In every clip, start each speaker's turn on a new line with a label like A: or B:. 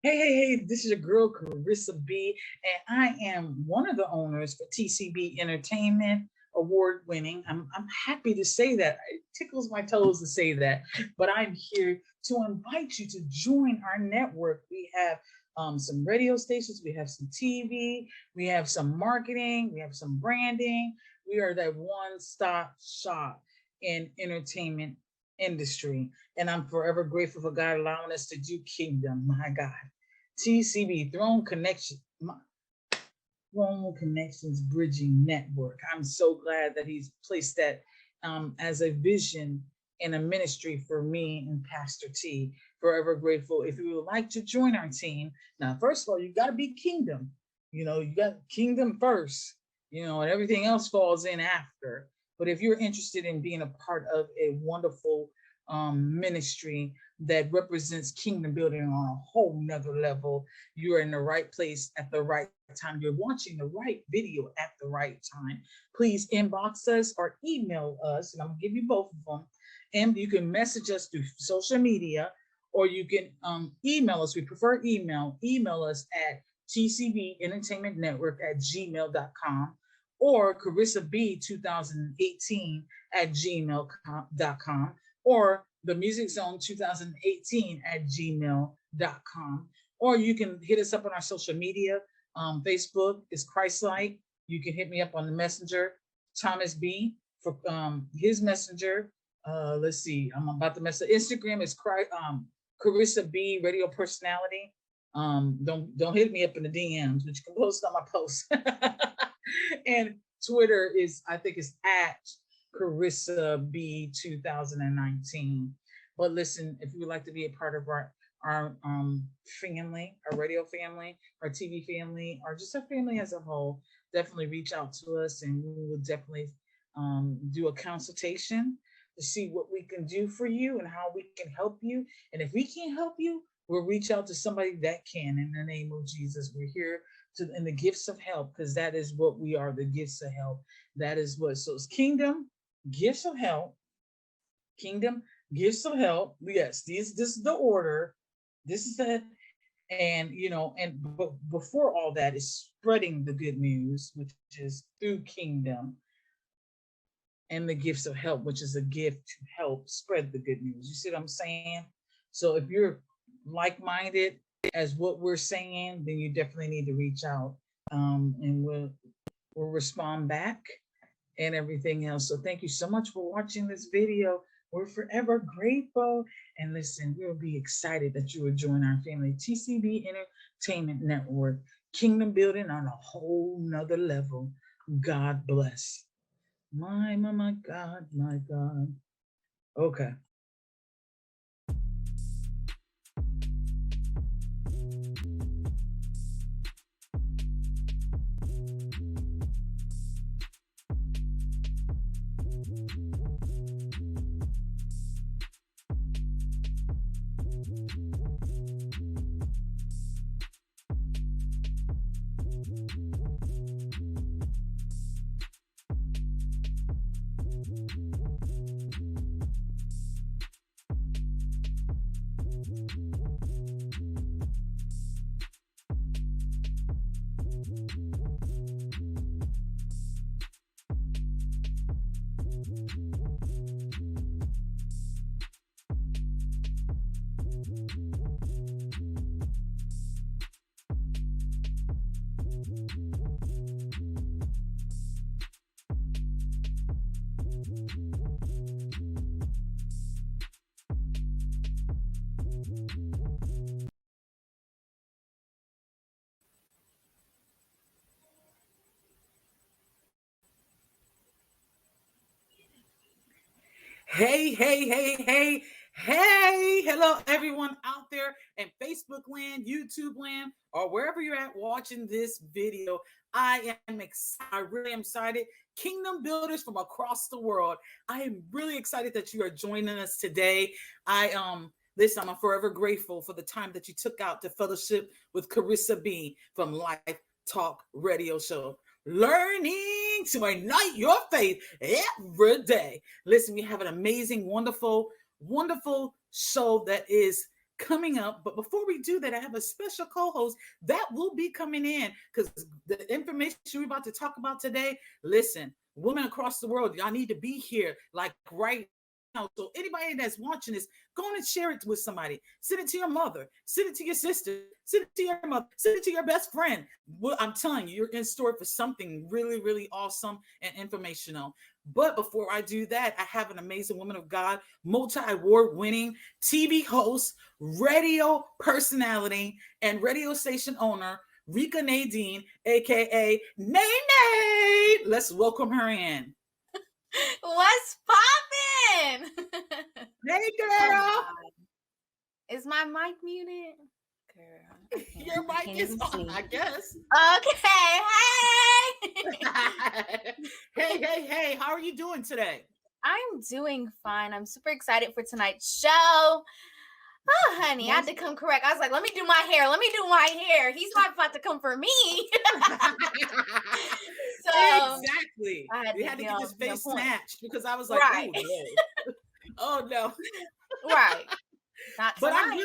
A: Hey, this is your girl, Carissa B, and I am one of the owners for TCB Entertainment, award winning. I'm happy to say that. It tickles my toes to say that, but I'm here to invite you to join our network. We have some radio stations, we have some TV, we have some marketing, we have some branding. We are that one-stop shop in entertainment industry. And I'm forever grateful for God allowing us to do kingdom. My God. TCB, Throne Connection, Throne Connections Bridging Network. I'm so glad that he's placed that as a vision and a ministry for me and Pastor T. Forever grateful. If you would like to join our team, now, first of all, you got to be kingdom. You got kingdom first, and everything else falls in after. But if you're interested in being a part of a wonderful ministry that represents kingdom building on a whole nother level, you're in the right place at the right time. You're watching the right video at the right time. Please inbox us or email us, and I'm gonna give you both of them. And you can message us through social media, or you can email us. We prefer email. Email us at tcbentertainmentnetwork@gmail.com or carissab2018@gmail.com or the Music Zone 2018@gmail.com. Or you can hit us up on our social media. Facebook is Christlike. You can hit me up on the messenger, Thomas B, for his messenger. Let's see, I'm about to mess up. Instagram is Carissa B, radio personality. Don't hit me up in the DMs, but you can post on my post. And Twitter I think it's at Carissa B 2019. But listen, if you would like to be a part of our family, our radio family, our TV family, or just our family as a whole, definitely reach out to us, and we will definitely do a consultation to see what we can do for you and how we can help you. And if we can't help you, we'll reach out to somebody that can. In the name of Jesus, we're here in the gifts of help, because that is what we are, the gifts of help. That is what. So it's kingdom, gifts of help, kingdom, gifts of help. Yes, this is the order. This is the, and before all that is spreading the good news, which is through kingdom, and the gifts of help, which is a gift to help spread the good news. You see what I'm saying? So if you're like-minded as what we're saying, then you definitely need to reach out, and we'll respond back and everything else. So thank you so much for watching this video. We're forever grateful. And listen, we'll be excited that you will join our family, TCB Entertainment Network, kingdom building on a whole nother level. God bless. My God, my God. Okay. Hey. Hello, everyone out there in Facebook land, YouTube land, or wherever you're at watching this video. I am excited. I really am excited. Kingdom builders from across the world. I am really excited that you are joining us today. Listen, I'm forever grateful for the time that you took out to fellowship with Carissa B from Life Talk radio show. Learning to ignite your faith every day. Listen, we have an amazing, wonderful, wonderful show that is coming up. But before we do that, I have a special co-host that will be coming in because the information we're about to talk about today, listen, women across the world, y'all need to be here like right now. So anybody that's watching this, go on and share it with somebody. Send it to your mother, send it to your sister, send it to your mother, send it to your best friend. Well, I'm telling you, you're in store for something really, really awesome and informational. But before I do that, I have an amazing woman of God, multi-award winning TV host, radio personality, and radio station owner, Rika Nadine, aka Nay. Let's welcome her in.
B: What's poppin'?
A: Hey, girl.
B: Is my mic muted? Girl,
A: your mic is on, I guess.
B: Okay. Hey.
A: Hey. How are you doing today?
B: I'm doing fine. I'm super excited for tonight's show. Oh, honey, I had to come correct. I was like, let me do my hair. He's not about to come for me.
A: So exactly. We had to get this face snatched because I was like, right. Oh no.
B: Right.
A: Not but I'm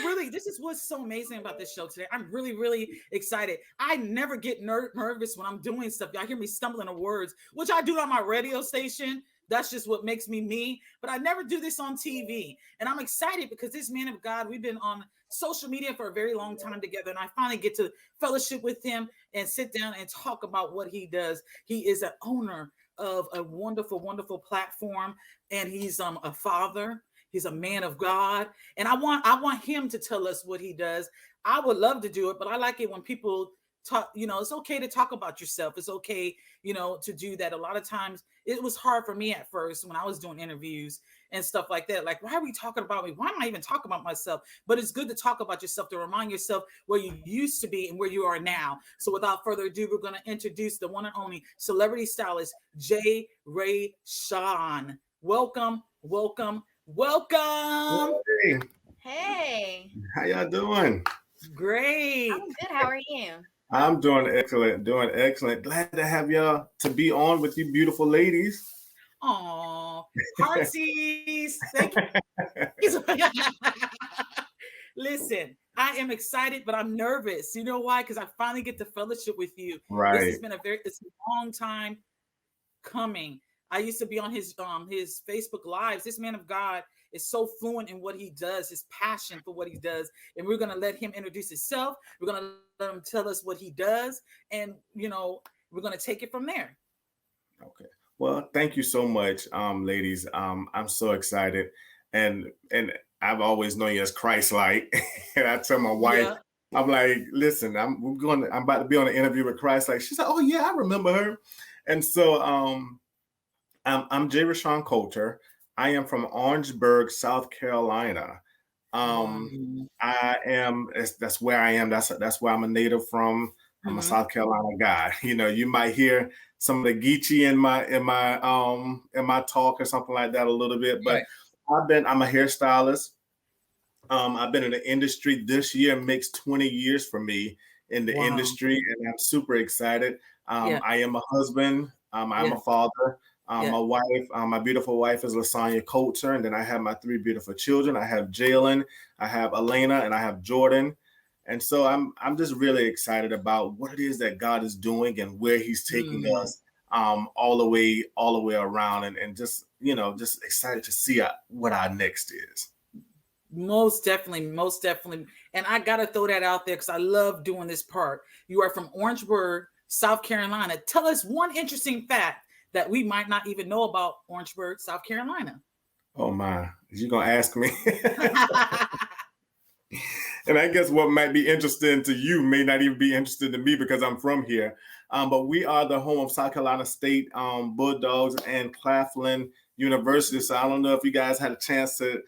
A: really, this is what's so amazing about this show today. I'm really, really excited. I never get nervous when I'm doing stuff. Y'all hear me stumbling on words, which I do on my radio station. That's just what makes me me. But I never do this on TV. And I'm excited because this man of God, we've been on social media for a very long time together. And I finally get to fellowship with him and sit down and talk about what he does. He is an owner of a wonderful, wonderful platform. And he's a father. He's a man of God. And I want him to tell us what he does. I would love to do it, but I like it when people talk, it's okay to talk about yourself. It's okay, to do that. A lot of times it was hard for me at first when I was doing interviews and stuff like that. Like, why are we talking about me? Why am I even talking about myself? But it's good to talk about yourself, to remind yourself where you used to be and where you are now. So without further ado, we're going to introduce the one and only celebrity stylist, Rashawn. Welcome.
B: Hey.
C: How y'all doing?
A: Great.
B: I'm good. How are you?
C: I'm doing excellent. Glad to have y'all to be on with you beautiful ladies.
A: Aw, heartsies. Thank you. Listen, I am excited, but I'm nervous. You know why? Because I finally get to fellowship with you.
C: Right.
A: This has been it's a long time coming. I used to be on his Facebook Lives. This man of God is so fluent in what he does, his passion for what he does. And we're going to let him introduce himself. We're going to let him tell us what he does. And, we're going to take it from there.
C: Okay. Well, thank you so much, ladies. I'm so excited. And I've always known you as Christ-like. And I tell my wife, yeah. I'm like, listen, I'm about to be on an interview with Christ-like. She's like, oh yeah, I remember her. And so, I'm J. Rashawn Coulter. I am from Orangeburg, South Carolina. I am. That's where I am. That's where I'm a native from. I'm a South Carolina guy. You might hear some of the Geechee in my talk or something like that a little bit. But I'm a hairstylist. I've been in the industry. This year makes 20 years for me in the industry, and I'm super excited. I am a husband. I'm a father. My wife, my beautiful wife is Lasagna Coulter, and then I have my 3 beautiful children. I have Jalen, I have Elena, and I have Jordan. And so I'm just really excited about what it is that God is doing and where He's taking us all the way around, and just excited to see what our next is.
A: Most definitely. And I gotta throw that out there because I love doing this part. You are from Orangeburg, South Carolina. Tell us one interesting fact that we might not even know about Orangeburg, South Carolina.
C: Oh my, you're gonna ask me. And I guess what might be interesting to you may not even be interesting to me because I'm from here. But we are the home of South Carolina State Bulldogs and Claflin University. So I don't know if you guys had a chance to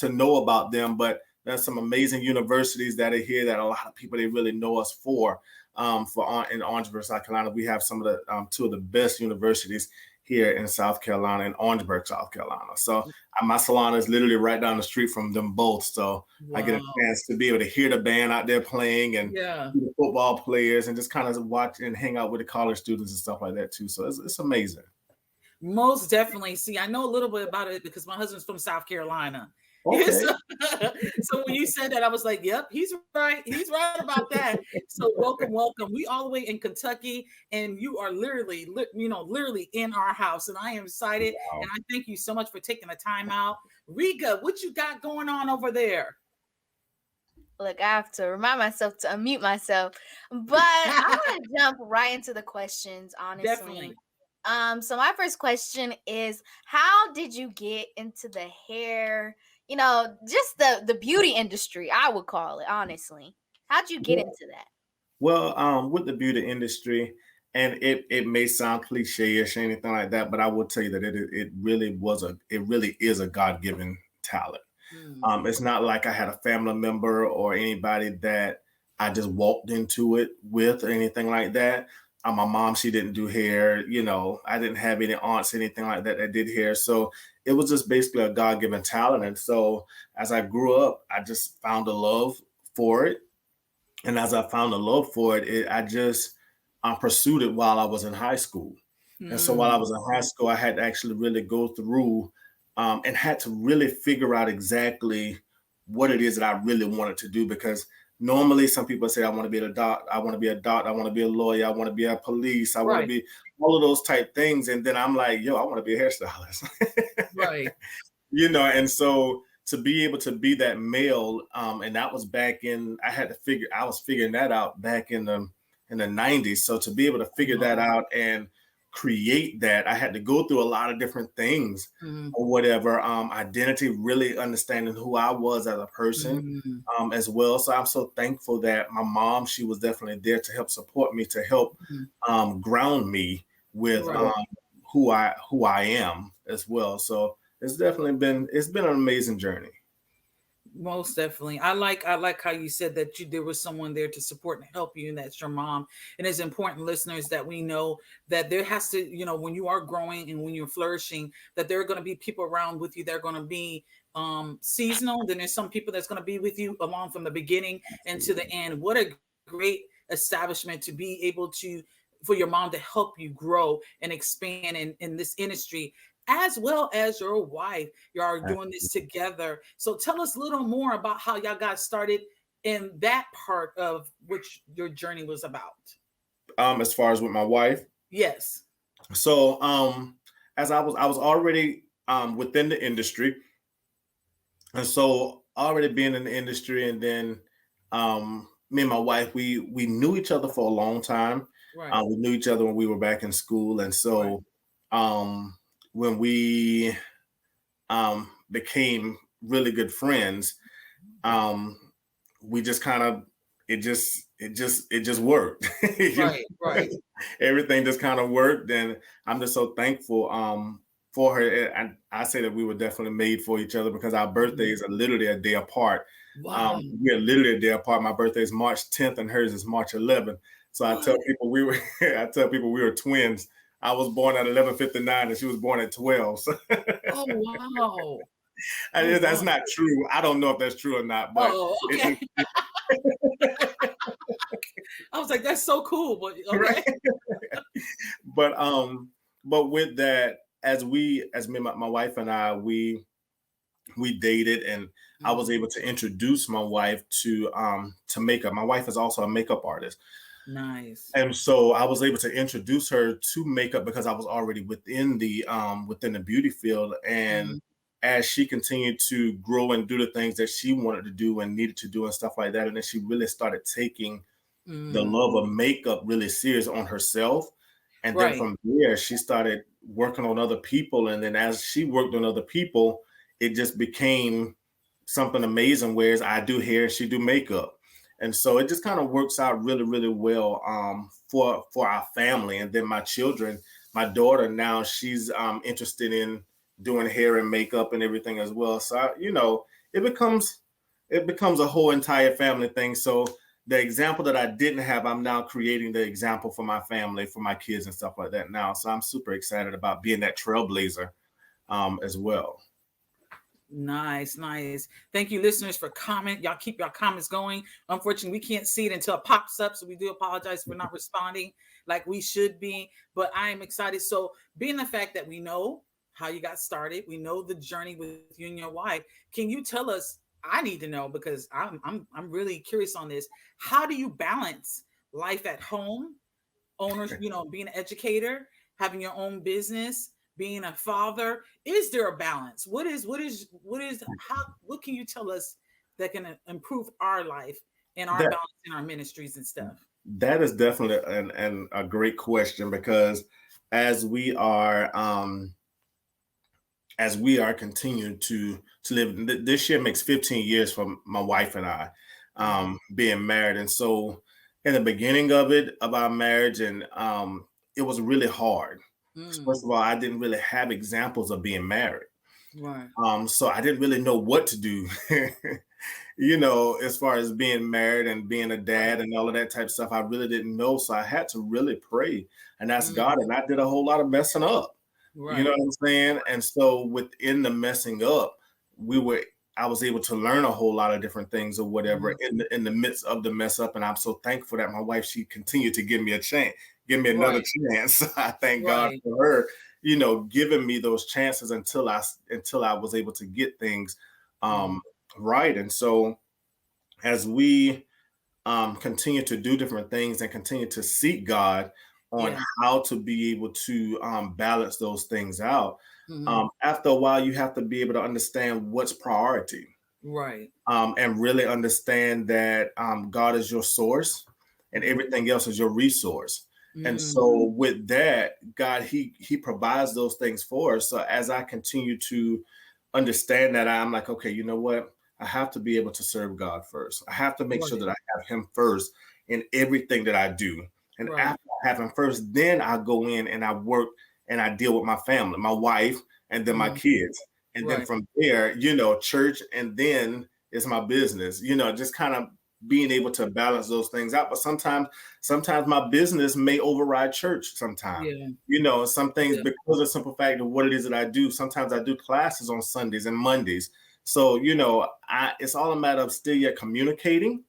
C: know about them, but there's some amazing universities that are here that a lot of people, they really know us for in Orangeburg, South Carolina. We have some of the 2 of the best universities here in South Carolina, in Orangeburg, South Carolina. So my salon is literally right down the street from them both. So I get a chance to be able to hear the band out there playing and the football players and just kind of watch and hang out with the college students and stuff like that too. So it's amazing.
A: Most definitely. See, I know a little bit about it because my husband's from South Carolina.
C: Okay.
A: So when you said that, I was like, yep, he's right. He's right about that. So welcome. We all the way in Kentucky, and you are literally in our house. And I am excited. Wow. And I thank you so much for taking the time out. Riga, what you got going on over there?
B: Look, I have to remind myself to unmute myself. But I want to jump right into the questions, honestly.
A: Definitely.
B: So my first question is, how did you get into the hair, just the beauty industry, I would call it, honestly? How'd you get into that?
C: Well, with the beauty industry, and it may sound cliche-ish or anything like that, but I will tell you that it really is a God-given talent. It's not like I had a family member or anybody that I just walked into it with or anything like that. My mom, she didn't do hair, I didn't have any aunts, anything like that did hair. So it was just basically a God-given talent. And so as I grew up, I just found a love for it. And as I found a love for it, I just pursued it while I was in high school. And so while I was in high school, I had to actually really go through and had to really figure out exactly what it is that I really wanted to do, because normally some people say, I want to be a doctor, I want to be a lawyer, I want to be a police, I want to be all of those type things. And then I'm like, I want to be a hairstylist.
A: Right.
C: And so to be able to be that male, and that was back in, I was figuring that out back in the 90s. So to be able to figure that out and create that, I had to go through a lot of different things or whatever, identity, really understanding who I was as a person as well. So I'm so thankful that my mom, she was definitely there to help support me, to help ground me with who I am as well. So it's been an amazing journey.
A: Most definitely. I like how you said that there was someone there to support and help you, and that's your mom. And it's important, listeners, that we know that there has to, when you are growing and when you're flourishing, that there are going to be people around with you that are going to be seasonal. Then there's some people that's going to be with you along from the beginning and to the end. What a great establishment to be able for your mom to help you grow and expand in this industry, as well as your wife. You are doing this together. So tell us a little more about how y'all got started in that part of which your journey was about.
C: As far as with my wife?
A: Yes.
C: So as I was already within the industry. And so already being in the industry, and then me and my wife, we knew each other for a long time.
A: Right.
C: We knew each other when we were back in school. And so when we became really good friends, we just kind of, it just worked.
A: Right.
C: Everything just kind of worked. And I'm just so thankful for her. And I say that we were definitely made for each other, because our birthdays are literally a day apart.
A: Wow.
C: We are literally a day apart. My birthday is March 10th and hers is March 11th. So I tell people we were twins. I was born at 11:59 and she was born at 12. So.
A: Oh, wow.
C: That's not true. I don't know if that's true or not, but
A: okay. I was like, that's so cool, but okay.
C: But with that, as me, my wife and I, we dated, and I was able to introduce my wife to makeup. My wife is also a makeup artist.
A: Nice.
C: And so I was able to introduce her to makeup because I was already within the beauty field. And as she continued to grow and do the things that she wanted to do and needed to do and stuff like that, and then she really started taking the love of makeup really serious on herself. And then from there, she started working on other people. And then as she worked on other people, it just became something amazing, whereas I do hair, she do makeup. And so it just kind of works out really, really well for our family. And then my children, my daughter now, she's interested in doing hair and makeup and everything as well. So, it becomes a whole entire family thing. So the example that I didn't have, I'm now creating the example for my family, for my kids and stuff like that now. So I'm super excited about being that trailblazer as well.
A: Nice, nice. Thank you, listeners, for comment. Y'all keep your comments going. Unfortunately, we can't see it until it pops up, so we do apologize for not responding like we should be. But I am excited. So, being the fact that we know how you got started, we know the journey with you and your wife. Can you tell us? I need to know because I'm really curious on this. How do you balance life at home, owners, being an educator, having your own business, being a father? Is there a balance? What can you tell us that can improve our life and our
C: That
A: balance in our ministries and stuff?
C: that is definitely a great question, because as we are continuing to live, this year makes 15 years for my wife and I being married. And so in the beginning of our marriage, and it was really hard. First of all, I didn't really have examples of being married.
A: Right.
C: So I didn't really know what to do, as far as being married and being a dad and all of that type of stuff. I really didn't know. So I had to really pray and ask God. And I did a whole lot of messing up.
A: Right.
C: You know what I'm saying? And so within the messing up, I was able to learn a whole lot of different things or whatever in the midst of the mess up. And I'm so thankful that my wife, she continued to give me a chance, give me another chance. I thank God for her, giving me those chances until I was able to get things right. And so as we continue to do different things and continue to seek God on how to be able to balance those things out. After a while, you have to be able to understand what's priority.
A: Right.
C: And really understand that God is your source and everything else is your resource. And so with that, God, he provides those things for us. So as I continue to understand that, I'm like, okay, you know what? I have to be able to serve God first. I have to make sure that I have him first in everything that I do. And after I have him first, then I go in and I work and I deal with my family, my wife, and then my kids. And then from there, church, and then it's my business, just kind of being able to balance those things out. But sometimes my business may override church sometimes, some things because of the simple fact of what it is that I do. Sometimes I do classes on Sundays and Mondays. So, it's all a matter of still yet communicating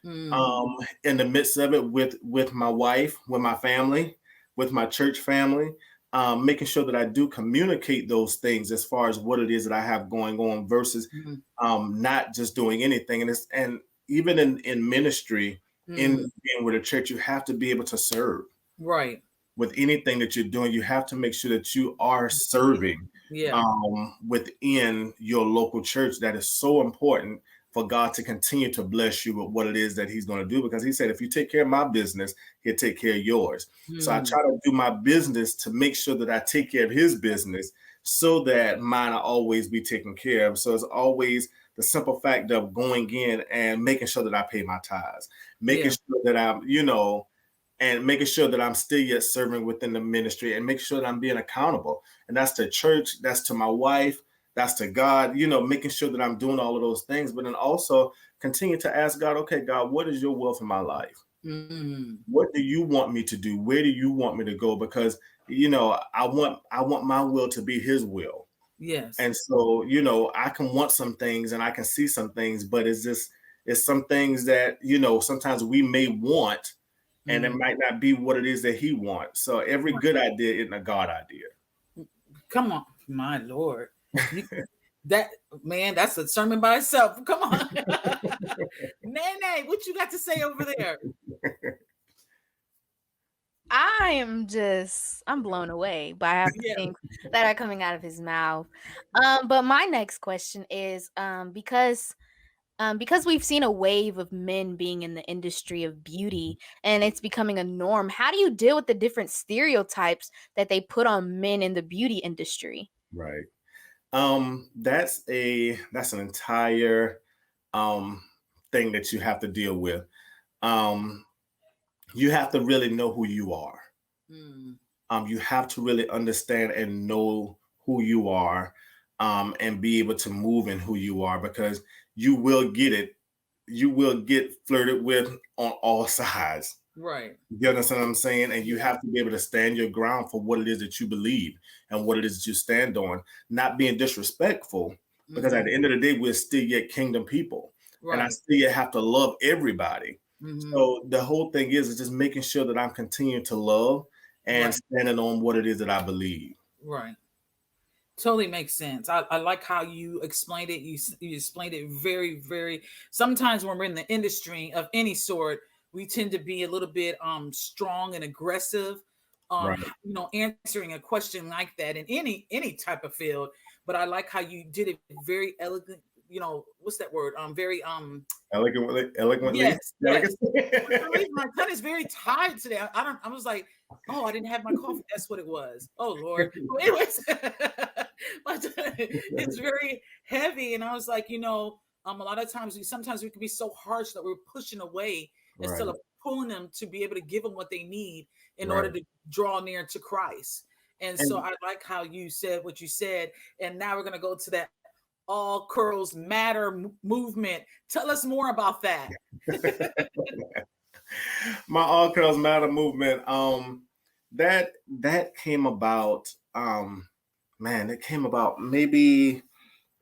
C: in the midst of it with my wife, with my family, with my church family, making sure that I do communicate those things as far as what it is that I have going on versus not just doing anything. And even in ministry, in being with a church, you have to be able to serve.
A: Right.
C: With anything that you're doing, you have to make sure that you are serving within your local church. That is so important for God to continue to bless you with what it is that he's going to do, because he said, if you take care of my business, he'll take care of yours. So I try to do my business to make sure that I take care of his business so that mine will always be taken care of. So it's always the simple fact of going in and making sure that I pay my tithes, making sure that I'm, and making sure that I'm still yet serving within the ministry, and making sure that I'm being accountable. And that's to church, that's to my wife, that's to God, making sure that I'm doing all of those things, but then also continue to ask God, okay, God, what is your will for my life? What do you want me to do? Where do you want me to go? Because, I want my will to be his will.
A: Yes.
C: And so, I can want some things and I can see some things, but it's some things that, sometimes we may want, and it might not be what it is that he wants. So every good idea isn't a God idea.
A: Come on, my Lord. That's a sermon by itself. Come on. Nene, what you got to say over there?
B: I'm blown away by half the things that are coming out of his mouth. But my next question is, because we've seen a wave of men being in the industry of beauty and it's becoming a norm, how do you deal with the different stereotypes that they put on men in the beauty industry?
C: Right. That's an entire thing that you have to deal with. You have to really know who you are. You have to really understand and know who you are, and be able to move in who you are, because you will get it you will get flirted with on all sides.
A: Right.
C: You understand what I'm saying? And you have to be able to stand your ground for what it is that you believe and what it is that you stand on, not being disrespectful, because at the end of the day, we're still yet kingdom people.
A: Right.
C: And I still yet have to love everybody.
A: Mm-hmm.
C: So the whole thing is just making sure that I'm continuing to love and standing on what it is that I believe.
A: Right. Totally makes sense. I like how you explained it. You explained it very, very. Sometimes when we're in the industry of any sort, we tend to be a little bit strong and aggressive,
C: Right.
A: you know, answering a question like that in any type of field. But I like how you did it very elegant. You know, what's that word? Very
C: eloquently.
A: Yes, yes. For some reason, my tongue is very tired today. I was like, oh, I didn't have my coffee. That's what it was. Oh Lord. Well, anyways, it's very heavy, and I was like, you know, a lot of times sometimes we can be so harsh that we're pushing away instead of pulling them to be able to give them what they need in order to draw near to Christ. And so I like how you said what you said, and now we're gonna go to that All Curls Matter movement. Tell us more about that.
C: My All Curls Matter movement. That came about. It came about maybe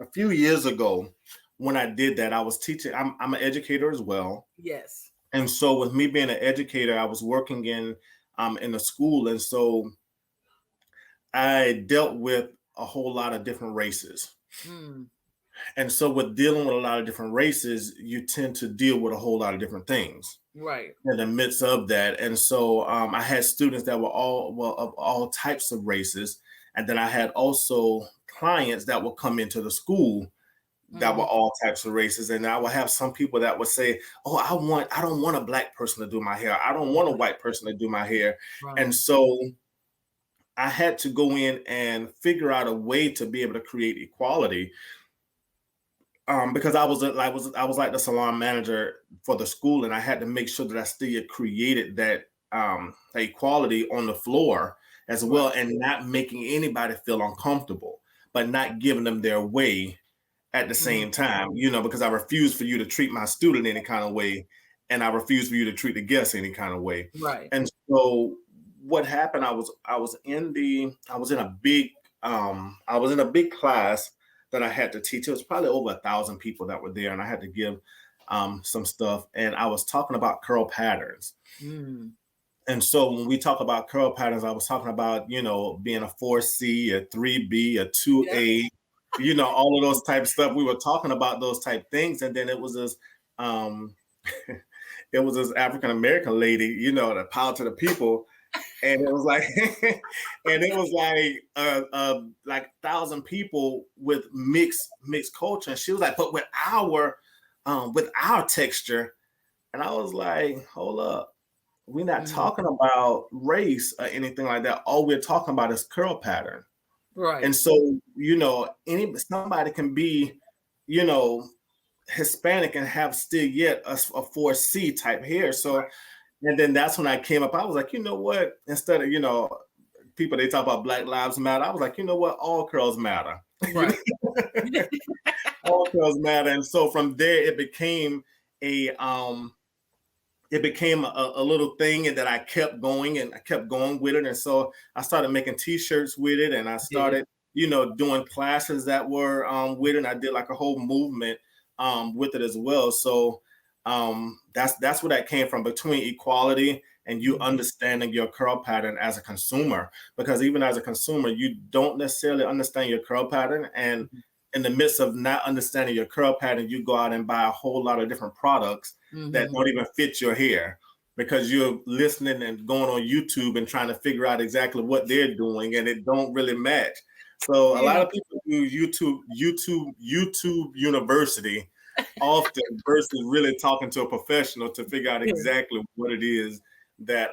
C: a few years ago when I did that. I was teaching. I'm an educator as well.
A: Yes.
C: And so with me being an educator, I was working in a school, and so I dealt with a whole lot of different races. And so with dealing with a lot of different races, you tend to deal with a whole lot of different things.
A: Right.
C: In the midst of that. And so I had students that were of all types of races. And then I had also clients that would come into the school that were all types of races. And I would have some people that would say, oh, I don't want a Black person to do my hair. I don't want a white person to do my hair. Right. And so I had to go in and figure out a way to be able to create equality. Because I was like the salon manager for the school, and I had to make sure that I still created that equality on the floor as well, and not making anybody feel uncomfortable, but not giving them their way at the same time, you know, because I refuse for you to treat my student any kind of way, and I refuse for you to treat the guests any kind of way.
A: Right.
C: And so what happened? I was in a big class that I had to teach. It was probably over 1,000 people that were there, and I had to give some stuff. And I was talking about curl patterns. And so when we talk about curl patterns, I was talking about, you know, being a 4C, a 3B, a 2A, you know, all of those type of stuff. We were talking about those type things. And then it was this African-American lady, you know, that power to the people. And it was like, like 1,000 people with mixed culture. And she was like, but with our texture. And I was like, hold up, we're not talking about race or anything like that. All we're talking about is curl pattern.
A: Right.
C: And so, you know, somebody can be, you know, Hispanic and have still yet a 4C type hair. So. And then that's when I came up. I was like, you know what? Instead of, you know, people, they talk about Black Lives Matter. I was like, you know what? All curls matter.
A: Right.
C: All curls matter. And so from there, it became a little thing, and that I kept going with it. And so I started making T-shirts with it, and I started, you know, doing classes that were with it. And I did like a whole movement with it as well. So that's where that came from, between equality and you understanding your curl pattern as a consumer, because even as a consumer, you don't necessarily understand your curl pattern. And in the midst of not understanding your curl pattern, you go out and buy a whole lot of different products that don't even fit your hair, because you're listening and going on YouTube and trying to figure out exactly what they're doing, and it don't really match. So a lot of people do YouTube University often versus really talking to a professional to figure out exactly what it is that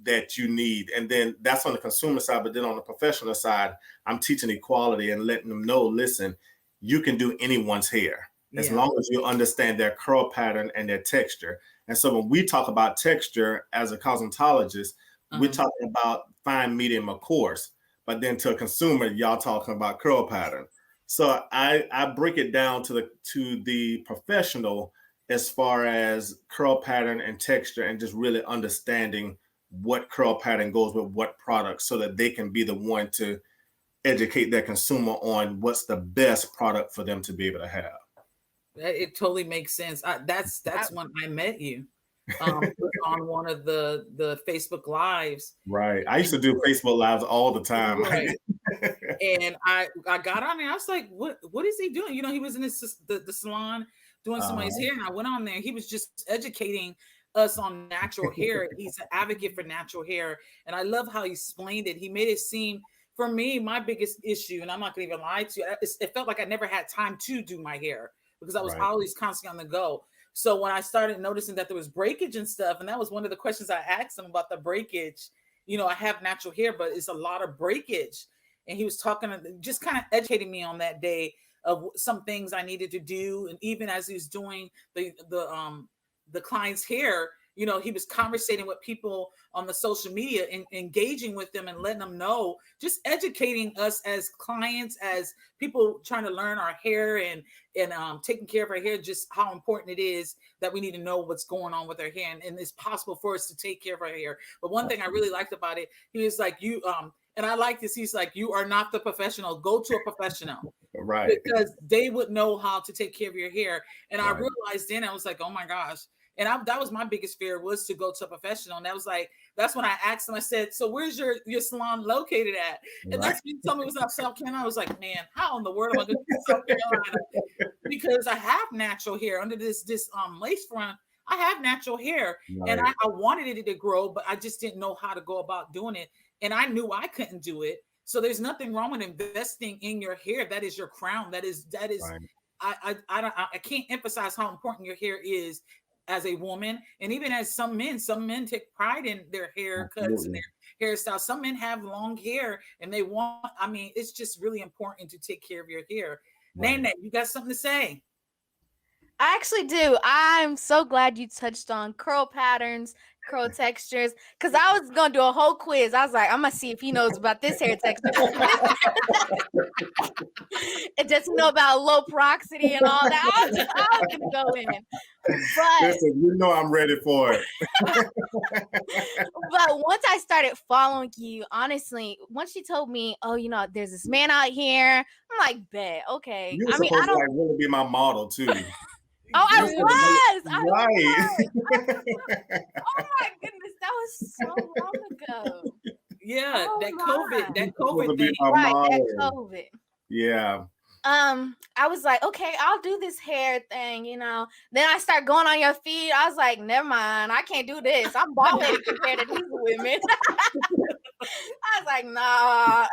C: that you need. And then that's on the consumer side. But then on the professional side, I'm teaching equality and letting them know, listen, you can do anyone's hair as long as you understand their curl pattern and their texture. And so when we talk about texture as a cosmetologist, we're talking about fine, medium, or coarse. But then to a consumer, y'all talking about curl pattern. So I break it down to the professional as far as curl pattern and texture, and just really understanding what curl pattern goes with what product, so that they can be the one to educate their consumer on what's the best product for them to be able to have.
A: It totally makes sense. That's when I met you. On one of the Facebook Lives.
C: Right. I used to do Facebook Lives all the time.
A: Right. And I got on there. I was like, what is he doing? You know, he was in the salon doing somebody's hair, and I went on there. He was just educating us on natural hair. He's an advocate for natural hair, and I love how he explained it. He made it seem, for me, my biggest issue, and I'm not gonna even lie to you, it felt like I never had time to do my hair because I was always constantly on the go. So when I started noticing that there was breakage and stuff, and that was one of the questions I asked him about the breakage. You know, I have natural hair, but it's a lot of breakage. And he was talking, just kind of educating me on that day of some things I needed to do. And even as he was doing the client's hair, you know, he was conversating with people on the social media and engaging with them and letting them know, just educating us as clients, as people trying to learn our hair and taking care of our hair, just how important it is that we need to know what's going on with our hair. And it's possible for us to take care of our hair. But one thing I really liked about it, he was like, and I like this, he's like, you are not the professional, go to a professional.
C: Right.
A: Because they would know how to take care of your hair. And I realized then, I was like, oh my gosh. And that was my biggest fear, was to go to a professional. And that was like, that's when I asked him, I said, so where's your salon located at? And that's when he told me it was out South Carolina. I was like, man, how in the world am I going to get South Carolina? Because I have natural hair under this lace front. I have natural hair, and I wanted it to grow, but I just didn't know how to go about doing it. And I knew I couldn't do it. So there's nothing wrong with investing in your hair. That is your crown. That is. I can't emphasize how important your hair is as a woman, and even as some men take pride in their haircuts and their hairstyles. Some men have long hair, and they want. I mean, it's just really important to take care of your hair. Nene, you got something to say?
B: I actually do. I'm so glad you touched on curl patterns, curl textures, because I was gonna do a whole quiz. I was like, I'm gonna see if he knows about this hair texture. It doesn't know about low porosity and all that. I was gonna go in. But
C: listen, you know I'm ready for it.
B: But once I started following you, honestly, once you told me, oh, you know, there's this man out here, I'm like, bet, okay.
C: You were supposed to like really be my model too.
B: Oh, I was.
C: Right.
B: Oh my goodness, that was so long ago.
A: Yeah, that COVID thing.
B: Right, that COVID.
C: Yeah.
B: I was like, okay, I'll do this hair thing, you know. Then I start going on your feed. I was like, never mind, I can't do this. I'm bald-headed compared to these women. I was like, nah.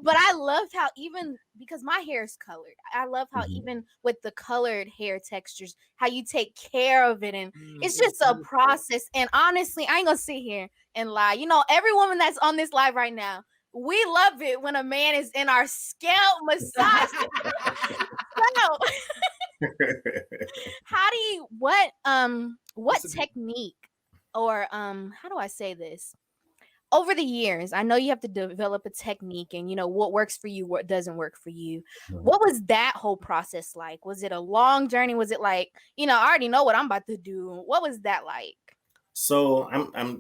B: But I loved how, even because my hair is colored, I love how even with the colored hair textures, how you take care of it. And it's just a process. And honestly, I ain't gonna sit here and lie. You know, every woman that's on this live right now, we love it when a man is in our scalp massage. How do you, what technique, or how do I say this? Over the years, I know you have to develop a technique, and you know what works for you, what doesn't work for you. What was that whole process like? Was it a long journey? Was it like, you know, I already know what I'm about to do? What was that like?
C: So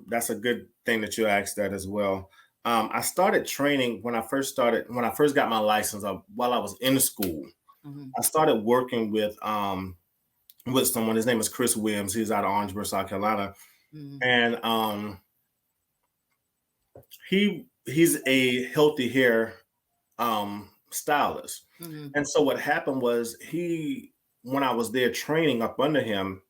C: that's a good thing that you asked that as well. I started training when I first got my license while I was in school. I started working with someone. His name is Chris Williams. He's out of Orangeburg, South Carolina. And he's a healthy hair stylist. And so what happened was, when I was there training up under him,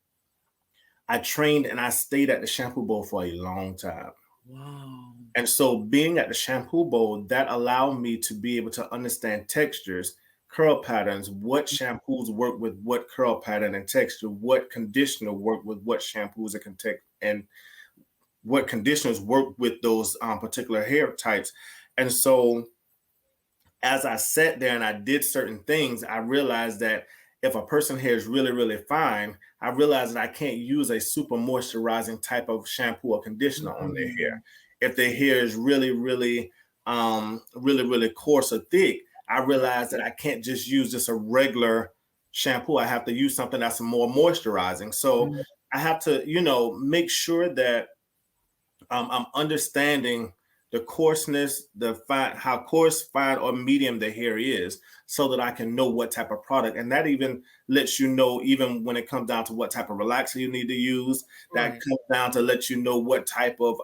C: I trained and I stayed at the shampoo bowl for a long time.
A: Wow.
C: And so being at the shampoo bowl, that allowed me to be able to understand textures, curl patterns, what shampoos work with what curl pattern and texture, what conditioner work with what shampoos and what conditioners work with those particular hair types. And so as I sat there and I did certain things, I realized that if a person's hair is really, really fine, I realized that I can't use a super moisturizing type of shampoo or conditioner on their hair. If their hair is really, really, really, really coarse or thick, I realized that I can't just use just a regular shampoo, I have to use something that's more moisturizing. So I have to, make sure that I'm understanding the coarseness, the fine, how coarse, fine, or medium the hair is, so that I can know what type of product. And that even lets you know, even when it comes down to what type of relaxer you need to use, that comes down to let you know what type of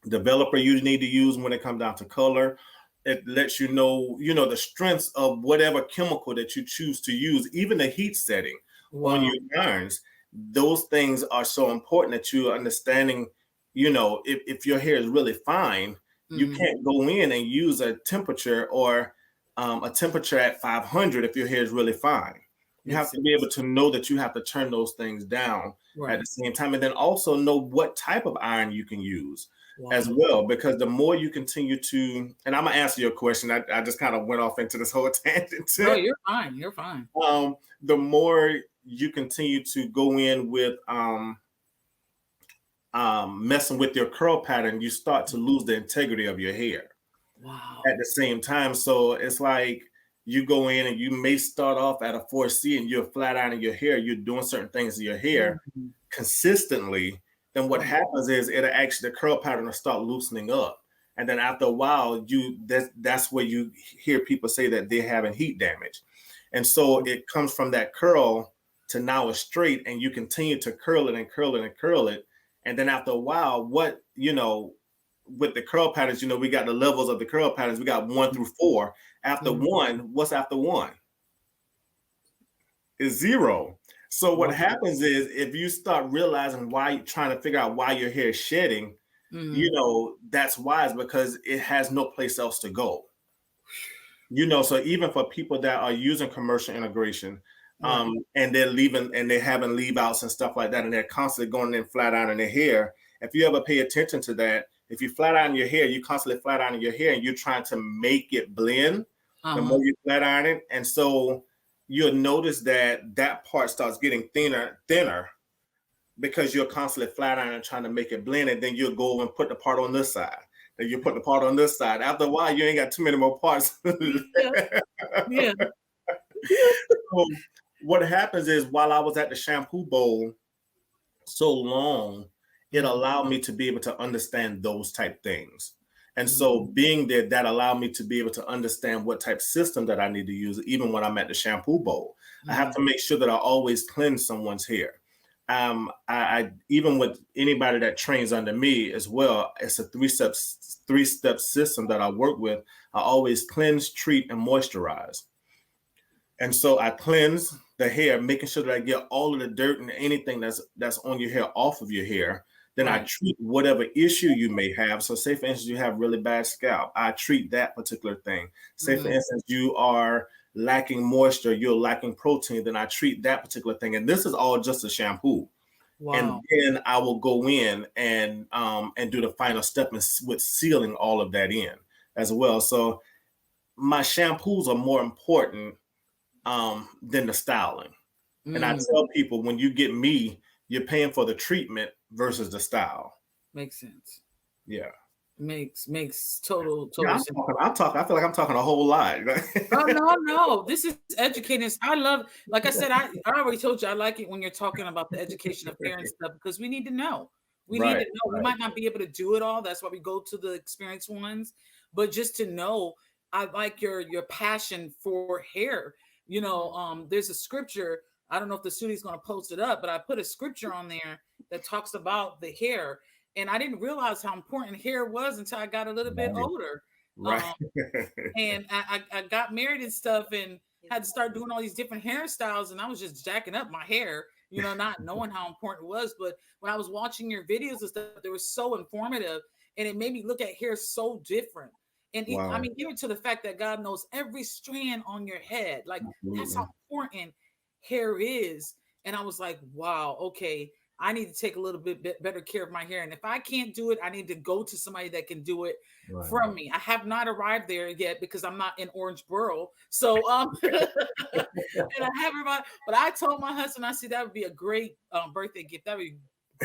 C: developer you need to use when it comes down to color. It lets you know, the strengths of whatever chemical that you choose to use, even the heat setting on your irons. Those things are so important that you're understanding, if your hair is really fine, you can't go in and use a temperature or a temperature at 500 if your hair is really fine. You have to be able to know that you have to turn those things down at the same time, and then also know what type of iron you can use as well, because the more you continue to, and I'm gonna answer your question. I just kind of went off into this whole tangent.
A: No, you're fine. You're fine.
C: The more you continue to go in with messing with your curl pattern, you start to lose the integrity of your hair.
A: Wow.
C: At the same time, so it's like you go in and you may start off at a 4C and you're flat ironing your hair, you're doing certain things to your hair consistently. Then what happens is the curl pattern will start loosening up. And then after a while, that's where you hear people say that they're having heat damage. And so it comes from that curl to now a straight, and you continue to curl it and curl it and curl it. And then after a while, with the curl patterns, we got the levels of the curl patterns. We got 1 through 4. After 1, what's after 1? Is 0. So what happens is, if you start realizing why you're trying to figure out why your hair is shedding, that's wise, because it has no place else to go. So even for people that are using commercial integration, and they're leaving and they're having leave outs and stuff like that, and they're constantly going in flat ironing their hair. If you ever pay attention to that, if you flat iron your hair, you constantly flat ironing your hair and you're trying to make it blend the more you flat iron it. And so you'll notice that part starts getting thinner, because you're constantly flat ironing trying to make it blend. And then you'll go and put the part on this side. Then you put the part on this side. After a while, you ain't got too many more parts.
A: Yeah.
C: So what happens is, while I was at the shampoo bowl so long, it allowed me to be able to understand those type things. And so being there, that allowed me to be able to understand what type of system that I need to use, even when I'm at the shampoo bowl. I have to make sure that I always cleanse someone's hair. I even with anybody that trains under me as well, it's a three-step system that I work with. I always cleanse, treat, and moisturize. And so I cleanse the hair, making sure that I get all of the dirt and anything that's on your hair off of your hair. Then I treat whatever issue you may have. So say, for instance, you have really bad scalp. I treat that particular thing. Say, for instance, you are lacking moisture, you're lacking protein, then I treat that particular thing. And this is all just a shampoo. Wow. And then I will go in and do the final step with sealing all of that in as well. So my shampoos are more important than the styling. And I tell people, when you get me, you're paying for the treatment versus the style.
A: Makes sense.
C: Yeah.
A: Makes total
C: yeah,
A: sense.
C: I'm talking. I feel like I'm talking a whole lot.
A: No. This is educating. I love, like I said, I already told you, I like it when you're talking about the education of hair and stuff, because we need to know. We need to know. We might not be able to do it all. That's why we go to the experienced ones. But just to know, I like your passion for hair. There's a scripture. I don't know if the studio's going to post it up, but I put a scripture on there that talks about the hair. And I didn't realize how important hair was until I got a little bit older.
C: Right.
A: And I got married and stuff and had to start doing all these different hairstyles. And I was just jacking up my hair, not knowing how important it was. But when I was watching your videos and stuff, they were so informative. And it made me look at hair so different. And even to the fact that God knows every strand on your head. Like, that's how important hair is. And I was like, wow, okay, I need to take a little bit better care of my hair. And if I can't do it, I need to go to somebody that can do it from me. I have not arrived there yet because I'm not in Orangeboro. So, and I haven't, but I told my husband, I said, that would be a great birthday gift. That would be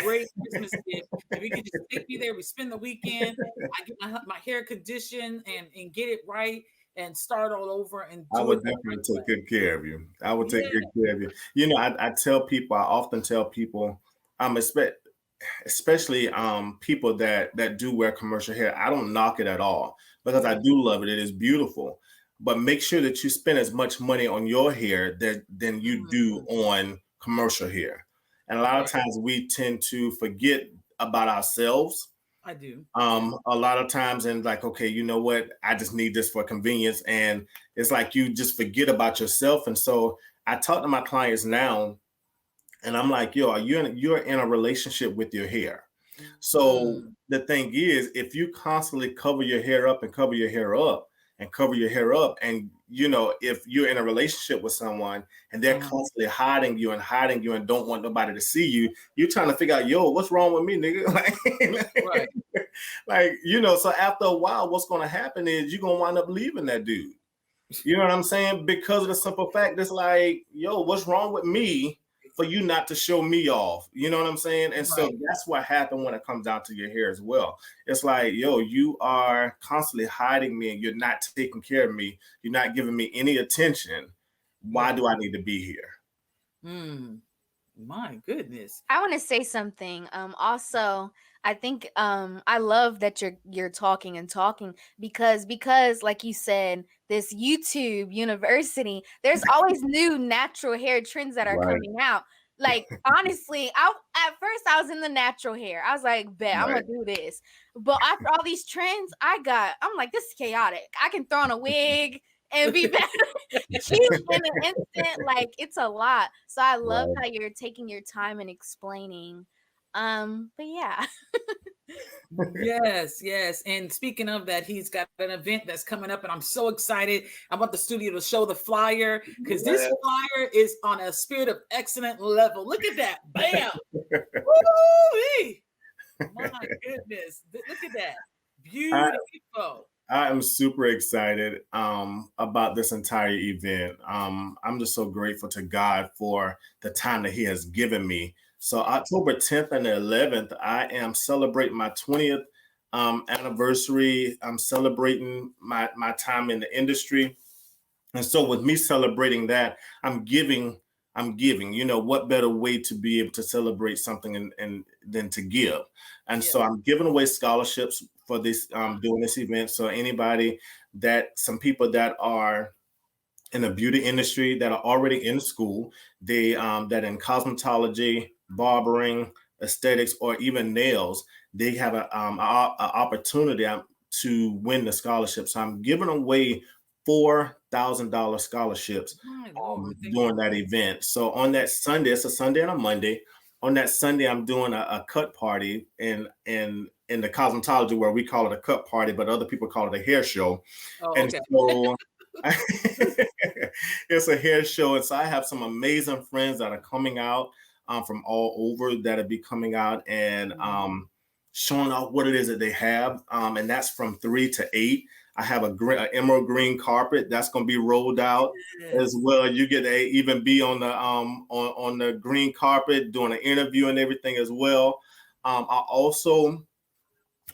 A: great Christmas gift. If we could just take me there, we spend the weekend, I get my hair conditioned and get it right. and start all over and
C: I
A: do
C: would
A: it the
C: definitely
A: right
C: take
A: way.
C: good care of you. I would take
A: Yeah.
C: good care of you. You know, I tell people, I often tell people, especially people that do wear commercial hair. I don't knock it at all because I do love it. It is beautiful. But make sure that you spend as much money on your hair than you do on commercial hair. And a lot of times we tend to forget about ourselves.
A: I do.
C: A lot of times, and like, okay, you know what? I just need this for convenience. And it's like you just forget about yourself. And so I talk to my clients now, and I'm like, yo, you're in a relationship with your hair. So the thing is, if you constantly cover your hair up and cover your hair up and cover your hair up, and you know, if you're in a relationship with someone and they're constantly hiding you and don't want nobody to see you, you're trying to figure out, yo, what's wrong with me, nigga?
A: Right.
C: Like, you know, so after a while, what's going to happen is you're going to wind up leaving that dude. You know what I'm saying? Because of the simple fact, it's like, yo, what's wrong with me for you not to show me off? You know what I'm saying? And so that's what happened when it comes down to your hair as well. It's like, yo, you are constantly hiding me and you're not taking care of me. You're not giving me any attention. Why do I need to be here?
A: My goodness.
B: I want to say something. Also, I think I love that you're talking and talking because like you said, this YouTube university, there's always new natural hair trends that are coming out. Like honestly, at first I was in the natural hair. I was like, bet I'm gonna do this. But after all these trends, I'm like, this is chaotic. I can throw on a wig and be better cute in an instant. Like it's a lot. So I love how you're taking your time and explaining. But yeah.
A: Yes. And speaking of that, he's got an event that's coming up, and I'm so excited. I want the studio to show the flyer because this flyer is on a spirit of excellent level. Look at that. Bam. Woo-wee. My goodness. Look at that. Beautiful.
C: I am super excited about this entire event. I'm just so grateful to God for the time that He has given me. So October 10th and the 11th, I am celebrating my 20th anniversary. I'm celebrating my time in the industry. And so with me celebrating that, I'm giving. You know, what better way to be able to celebrate something and than to give? And so I'm giving away scholarships for this doing this event. So some people that are in the beauty industry that are already in school, they that in cosmetology, barbering, aesthetics, or even nails, they have a opportunity to win the scholarship. So I'm giving away $4,000 scholarships during that event. So on that Sunday, it's a Sunday and a Monday. On that Sunday, I'm doing a cut party in the cosmetology where we call it a cut party, but other people call it a hair show. And so it's a hair show. And so I have some amazing friends that are coming out from all over that'll be coming out and showing off what it is that they have. And that's from 3 to 8. I have a emerald green carpet that's going to be rolled out as well. You get to even be on the on the green carpet doing an interview and everything as well. I also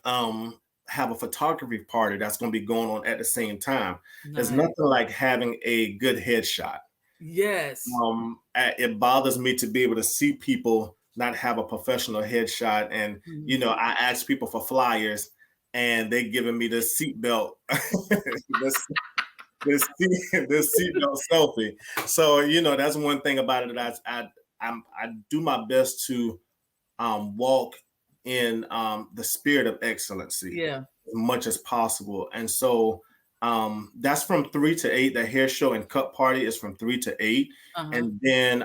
C: have a photography party that's going to be going on at the same time. There's nothing like having a good headshot.
A: Yes.
C: It bothers me to be able to see people not have a professional headshot. And, you know, I ask people for flyers and they giving me this seatbelt, this seatbelt selfie. So, you know, that's one thing about it that I do my best to walk in the spirit of excellency as much as possible. And so that's from 3 to 8. The hair show and cut party is from 3 to 8. And then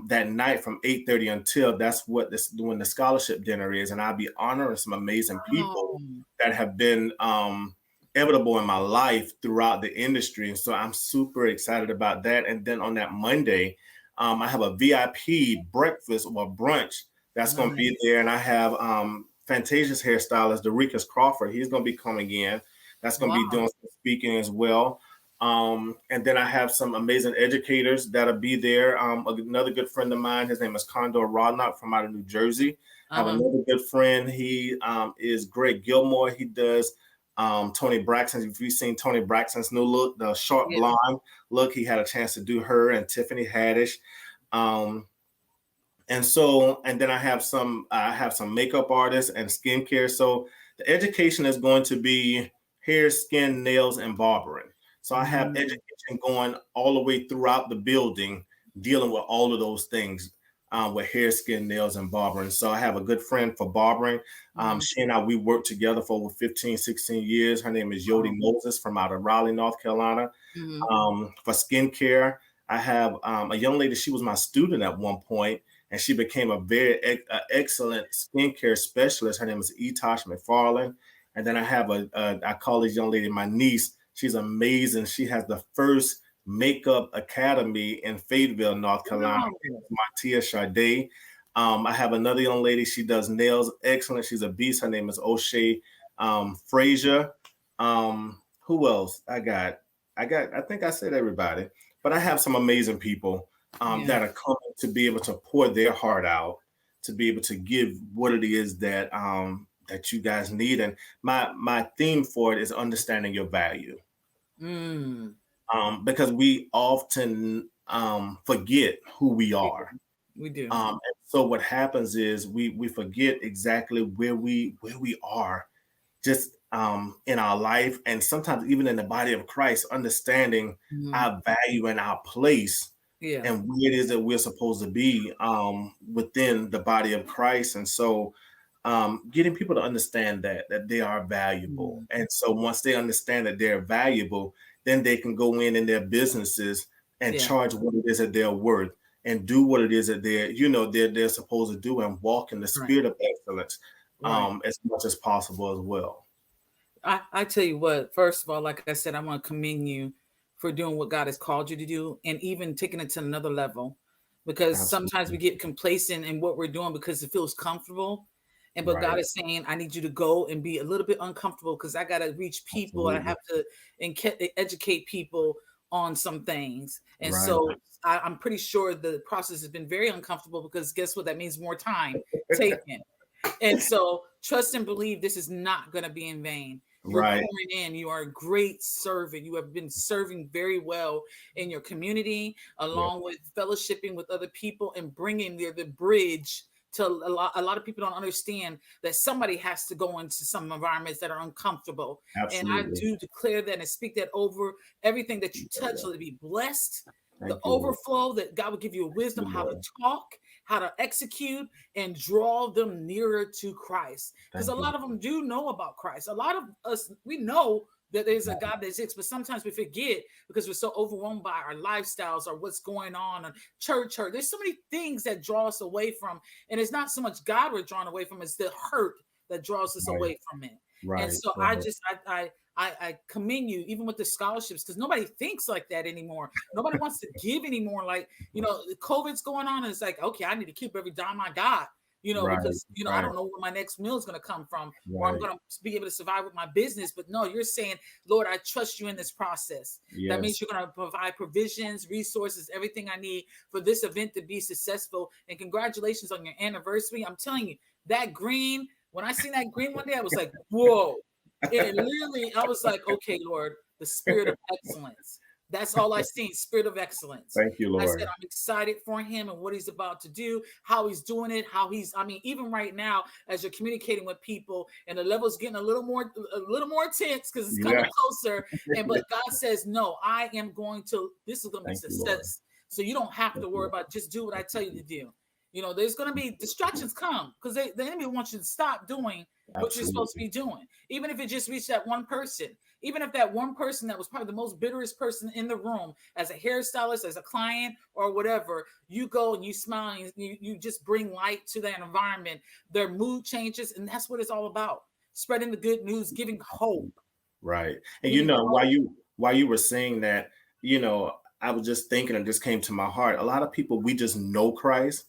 C: that night from 8:30 until that's when the scholarship dinner is. And I'll be honoring some amazing people that have been inevitable in my life throughout the industry. And so I'm super excited about that. And then on that Monday, I have a VIP breakfast or brunch that's going to be there. And I have Fantasia's hairstylist, Darius Crawford. He's going to be coming in. That's going to be doing some speaking as well. And then I have some amazing educators that'll be there. Another good friend of mine, his name is Condor Rodnock from out of New Jersey. I have another good friend. He is Greg Gilmore. He does Tony Braxton. If you've seen Tony Braxton's new look, the short blonde look, he had a chance to do her and Tiffany Haddish. And then I have some makeup artists and skincare. So the education is going to be hair, skin, nails, and barbering. So I have education going all the way throughout the building, dealing with all of those things with hair, skin, nails, and barbering. So I have a good friend for barbering. She and I, we worked together for over 15, 16 years. Her name is Yodi Moses from out of Raleigh, North Carolina. For skincare, I have a young lady. She was my student at one point, and she became a very excellent skincare specialist. Her name is Etosh McFarland. And then I have I call this young lady my niece. She's amazing. She has the first makeup academy in Fayetteville, North Carolina. Martia Sade. I have another young lady. She does nails excellent. She's a beast. Her name is O'Shea Frazier. Who else? I think I said everybody, but I have some amazing people that are coming to be able to pour their heart out, to be able to give what it is that that you guys need. And my theme for it is understanding your value. Because we often forget who we are.
A: We do.
C: And so what happens is we forget exactly where we are, just in our life, and sometimes even in the body of Christ, understanding our value and our place, and where it is that we're supposed to be within the body of Christ. And so getting people to understand that they are valuable. And so once they understand that they're valuable, then they can go in their businesses and charge what it is that they're worth, and do what it is that they're supposed to do, and walk in the spirit of excellence as much as possible as well.
A: I tell you what, first of all, like I said, I want to commend you for doing what God has called you to do, and even taking it to another level, because sometimes we get complacent in what we're doing because it feels comfortable. But God is saying, I need you to go and be a little bit uncomfortable, because I got to reach people. I have to educate people on some things. And so I'm pretty sure the process has been very uncomfortable, because guess what? That means more time taken. And so trust and believe this is not going to be in vain. You're pouring in. You are a great servant. You have been serving very well in your community, along with fellowshipping with other people and bringing the bridge to a lot of people. Don't understand that somebody has to go into some environments that are uncomfortable. Absolutely. And I do declare that and speak that over everything that you touch. Let it be blessed. The overflow, that God will give you wisdom how to talk, how to execute, and draw them nearer to Christ. Because a lot of them do know about Christ. A lot of us, we know that there's a God that exists, but sometimes we forget because we're so overwhelmed by our lifestyles or what's going on, and church hurt. There's so many things that draw us away from, and it's not so much God we're drawn away from, it's the hurt that draws us away from it. And so I commend you, even with the scholarships, because nobody thinks like that anymore. Nobody wants to give anymore. Like, COVID's going on, and it's like, okay, I need to keep every dime I got. Because, I don't know where my next meal is going to come from, or I'm going to be able to survive with my business. But no, you're saying, Lord, I trust you in this process. That means you're going to provide provisions, resources, everything I need for this event to be successful. And congratulations on your anniversary. I'm telling you, that green, when I seen that green one day, I was like, whoa. It literally, I was like, okay, Lord, the spirit of excellence. That's all I see, spirit of excellence.
C: Thank you, Lord.
A: I said, I'm excited for him and what he's about to do, how he's doing it, even right now, as you're communicating with people, and the level's getting a little more intense because it's coming closer. But God says, no, this is going to be success. So you don't have to worry about, just do what I tell you to do. There's going to be distractions come, because the enemy wants you to stop doing what you're supposed to be doing. Even if it just reached that one person, even if that one person that was probably the most bitterest person in the room, as a hairstylist, as a client, or whatever, you go and you smile and you just bring light to that environment. Their mood changes, and that's what it's all about. Spreading the good news, giving hope.
C: Right. And while you were saying that, I was just thinking, and this came to my heart. A lot of people, we just know Christ.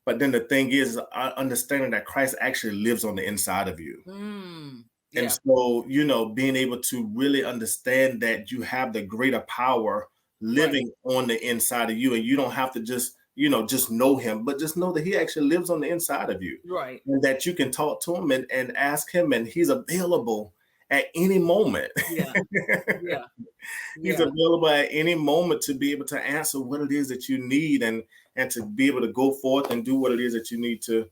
C: But then the thing is, understanding that Christ actually lives on the inside of you. And so, being able to really understand that you have the greater power living on the inside of you, and you don't have to just know him, but just know that he actually lives on the inside of you.
A: Right.
C: And that you can talk to him and ask him, and he's available at any moment.
A: Yeah. Yeah.
C: He's
A: Yeah.
C: available at any moment to be able to answer what it is that you need, and to be able to go forth and do what it is that you need to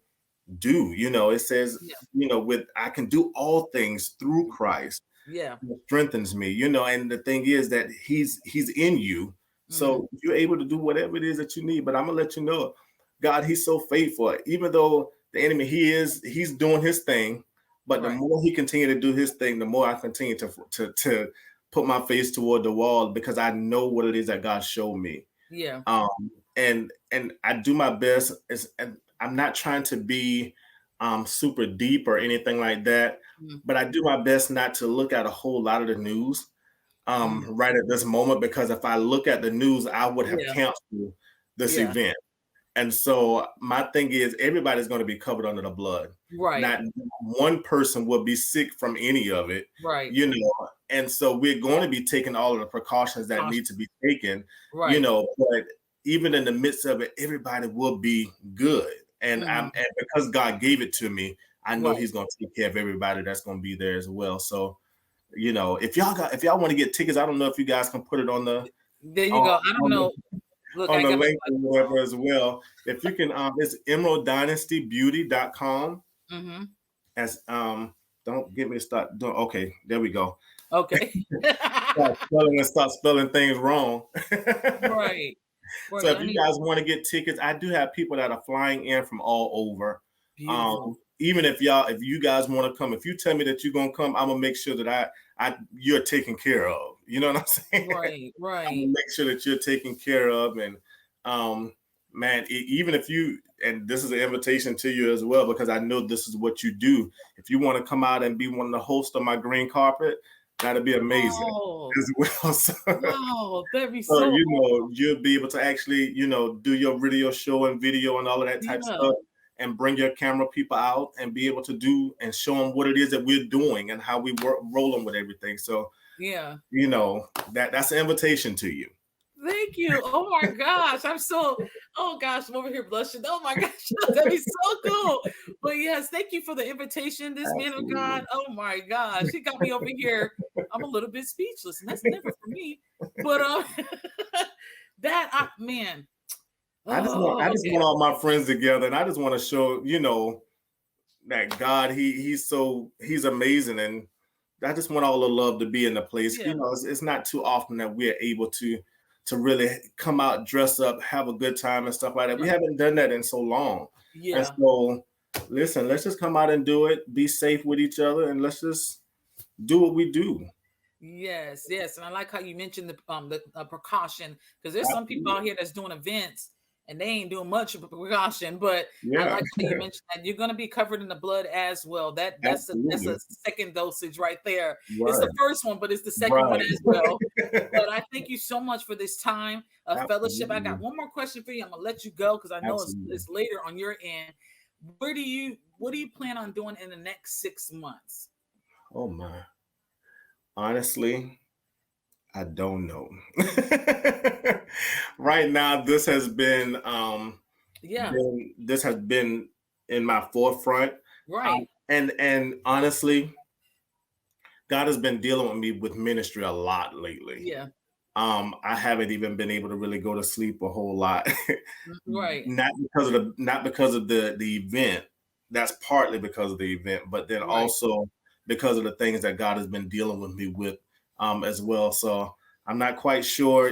C: do. It says, with I can do all things through Christ
A: Yeah.
C: who strengthens me, and the thing is that he's in you. So you're able to do whatever it is that you need. But I'm gonna let you know, God, he's so faithful. Even though the enemy, he's doing his thing, but the more he continue to do his thing, the more I continue to put my face toward the wall, because I know what it is that God showed me.
A: Yeah.
C: And I do my best. And I'm not trying to be super deep or anything like that, but I do my best not to look at a whole lot of the news right at this moment, because if I look at the news, I would have canceled this event. And so my thing is, everybody's going to be covered under the blood.
A: Right.
C: Not one person will be sick from any of it.
A: Right.
C: And so we're going to be taking all of the precautions that need to be taken.
A: Right.
C: But even in the midst of it, everybody will be good. And and because God gave it to me, I know he's going to take care of everybody that's going to be there as well. So, if y'all want to get tickets, I don't know if you guys can put it on the.
A: There you go. I don't know.
C: Look, on the link or whatever as well. If you can, it's emeralddynastybeauty.com. As don't get me to start doing. Okay, there we go.
A: Okay.
C: start spelling things wrong.
A: Right.
C: So if you guys want to get tickets, I do have people that are flying in from all over.
A: Beautiful.
C: Even if you guys want to come, if you tell me that you're gonna come, I'm gonna make sure that you're taken care of. You know what I'm saying?
A: Right.
C: I'm gonna make sure that you're taken care of. And man, even if you, and this is an invitation to you as well, because I know this is what you do. If you want to come out and be one of the hosts of my green carpet, that'd be amazing as well. So,
A: wow, that'd be so
C: you'll be able to actually, do your radio show and video and all of that type of stuff, and bring your camera people out and be able to do and show them what it is that we're doing and how we work rolling with everything. So that's an invitation to you.
A: Thank you. Oh my gosh. I'm over here blushing. Oh my gosh. That'd be so cool. But yes, thank you for the invitation. This man of God. Oh my gosh. He got me over here. I'm a little bit speechless, and that's never for me. But man.
C: I just want all my friends together, and I just want to show, that God, he's amazing, and I just want all the love to be in the place. It's not too often that we're able to really come out, dress up, have a good time and stuff like that. We haven't done that in so long.
A: Yeah.
C: And so, listen, let's just come out and do it, be safe with each other, and let's just do what we do.
A: Yes. And I like how you mentioned the precaution, because there's some people out here that's doing events and they ain't doing much of a precaution, but I like how you mentioned that you're going to be covered in the blood as well. That's a second dosage right there. Right. It's the first one, but it's the second one as well. But I thank you so much for this time of fellowship. I got one more question for you. I'm gonna let you go because I know it's later on your end. What do you plan on doing in the next 6 months?
C: Oh my. Honestly, I don't know. Right now, this has been this has been in my forefront.
A: Right.
C: And honestly, God has been dealing with me with ministry a lot lately.
A: Yeah.
C: I haven't even been able to really go to sleep a whole lot.
A: Right.
C: Not because of the event. That's partly because of the event, but then also because of the things that God has been dealing with me with as well. So I'm not quite sure,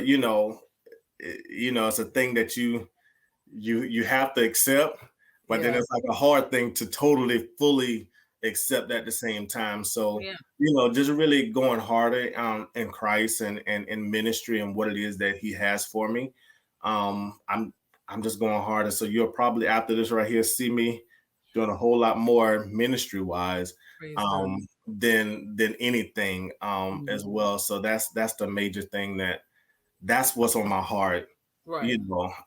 C: it's a thing that you have to accept, but then it's like a hard thing to totally fully accept at the same time. So, just really going harder in Christ and in ministry and what it is that he has for me. I'm just going harder. So you'll probably after this right here see me doing a whole lot more ministry wise than anything as well. So that's the major thing that's what's on my heart,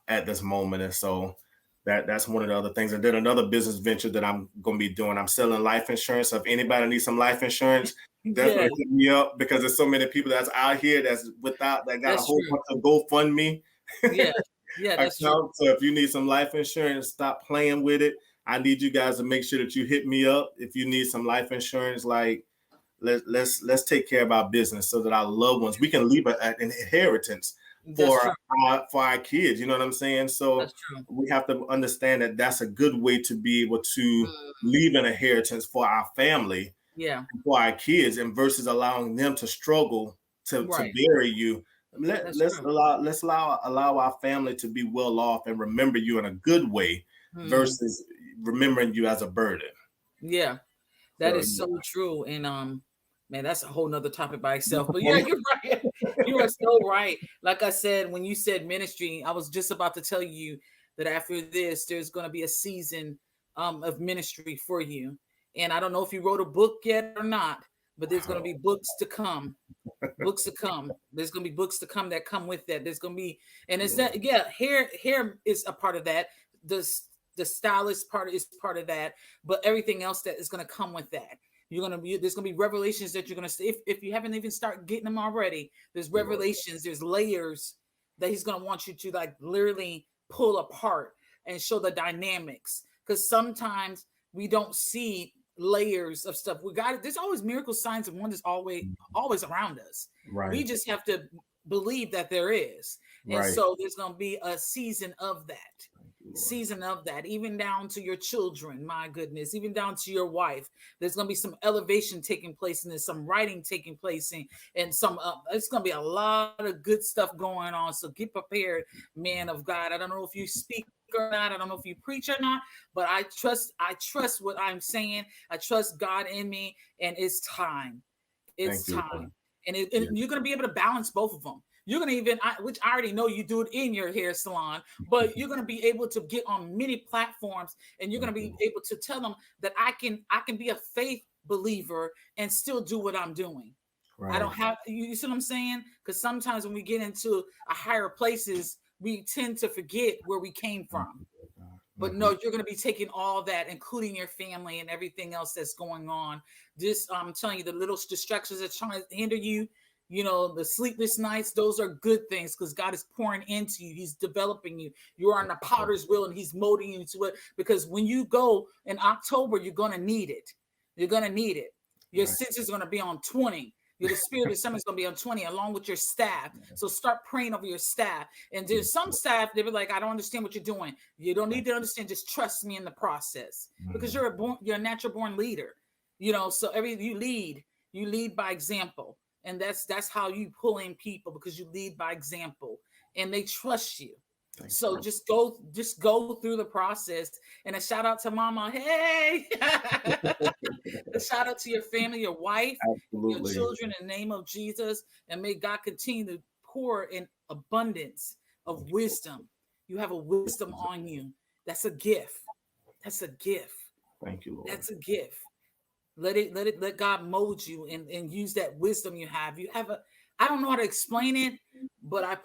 C: at this moment. And so that's one of the other things. And then another business venture that I'm going to be doing, I'm selling life insurance. So if anybody needs some life insurance, definitely hit me up, because there's so many people that's out here that got a whole bunch of GoFundMe.
A: That's true.
C: So if you need some life insurance, stop playing with it. I need you guys to make sure that you hit me up if you need some life insurance. Like let's take care of our business so that our loved ones, we can leave an inheritance for our kids. You know what I'm saying? So we have to understand that that's a good way to be able to leave an inheritance for our family, for our kids, and versus allowing them to struggle to bury you. Let's allow our family to be well off and remember you in a good way versus remembering you as a burden.
A: Yeah, that is so true. And man, that's a whole nother topic by itself. But yeah, you're right. You are so right. Like I said, when you said ministry, I was just about to tell you that after this, there's going to be a season of ministry for you. And I don't know if you wrote a book yet or not, but there's going to be books to come. Books to come. There's going to be books to come that come with that. There's going to be, and it's that, hair is a part of that. The stylist part is part of that, but everything else that is going to come with that. There's going to be revelations that you're going to see. If you haven't even started getting them already, there's revelations, there's layers that he's going to want you to like literally pull apart and show the dynamics. Because sometimes we don't see layers of stuff. There's always miracle signs and wonders always around us. Right. We just have to believe that there is. And so there's going to be a season of that. Even down to your children, my goodness, even down to your wife. There's going to be some elevation taking place, and there's some writing taking place, and some it's going to be a lot of good stuff going on. So get prepared, man of God. I don't know if you speak or not, I don't know if you preach or not, but I trust what I'm saying. I trust God in me, and it's time. It's time. And you're going to be able to balance both of them. You're going to even, which I already know you do it in your hair salon, but you're going to be able to get on many platforms, and you're going to be able to tell them that I can be a faith believer and still do what I'm doing. Right. I don't have, you see what I'm saying? Because sometimes when we get into higher places, we tend to forget where we came from. But no, you're going to be taking all that, including your family and everything else that's going on. This, I'm telling you, the little distractions that trying to hinder you, the sleepless nights, those are good things because God is pouring into you. He's developing you. You're on the potter's wheel, and he's molding you to it. Because when you go in October, you're going to need it. You're going to need it. Your sense is going to be on 20. The spirit of summer is going to be on 20 along with your staff. So start praying over your staff. And there's some staff, they be like, I don't understand what you're doing. You don't need to understand. Just trust me in the process because you're a natural born leader. So you lead by example. And that's how you pull in people, because you lead by example and they trust you. So just go through the process. And a shout out to Mama. Hey, a shout out to your family, your wife, your children, in the name of Jesus. And may God continue to pour in abundance of wisdom. You have a wisdom on you. That's a gift. That's a gift.
C: Thank you, Lord.
A: That's a gift. Let God mold you and use that wisdom you have. I don't know how to explain it, but